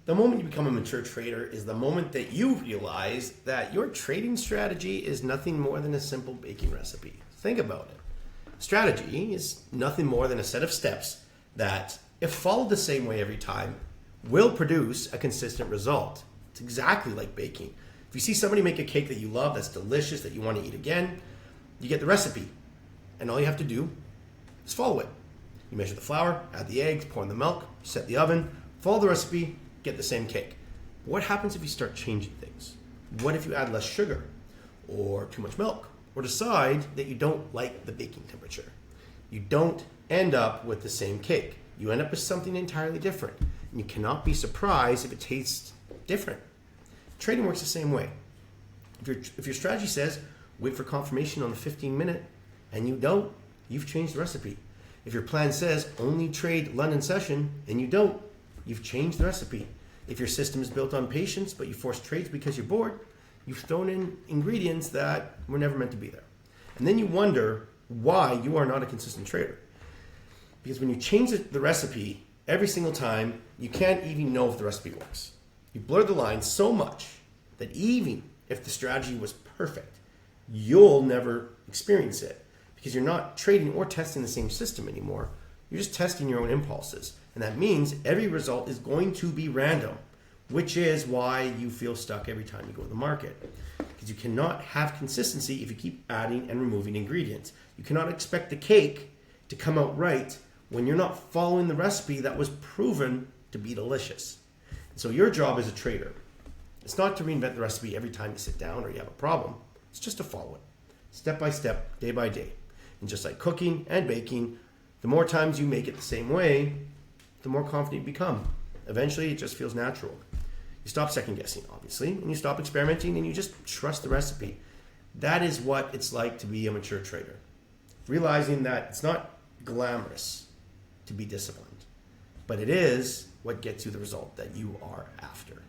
The moment you become a mature trader is the moment that you realize that your trading strategy is nothing more than a simple baking recipe. Think about it. Strategy is nothing more than a set of steps that, if followed the same way every time, will produce a consistent result. It's exactly like baking. If you see somebody make a cake that you love, that's delicious, that you want to eat again, you get the recipe. And all you have to do is follow it. You measure the flour, add the eggs, pour in the milk, set the oven, follow the recipe, get the same cake. What happens if you start changing things? What if you add less sugar or too much milk or decide that you don't like the baking temperature? You don't end up with the same cake. You end up with something entirely different. And you cannot be surprised if it tastes different. Trading works the same way. If your strategy says wait for confirmation on the 15-minute and you don't, you've changed the recipe. If your plan says only trade London session and you don't, you've changed the recipe. If your system is built on patience, but you force trades because you're bored, you've thrown in ingredients that were never meant to be there. And then you wonder why you are not a consistent trader. Because when you change the recipe every single time, you can't even know if the recipe works. You blur the lines so much that even if the strategy was perfect, you'll never experience it because you're not trading or testing the same system anymore. You're just testing your own impulses. And that means every result is going to be random, which is why you feel stuck every time you go to the market. Because you cannot have consistency if you keep adding and removing ingredients. You cannot expect the cake to come out right when you're not following the recipe that was proven to be delicious. And so your job as a trader, it's not to reinvent the recipe every time you sit down or you have a problem. It's just to follow it, step by step, day by day. And just like cooking and baking, the more times you make it the same way, the more confident you become. Eventually, it just feels natural. You stop second guessing, obviously, and you stop experimenting and you just trust the recipe. That is what it's like to be a mature trader. Realizing that it's not glamorous to be disciplined, but it is what gets you the result that you are after.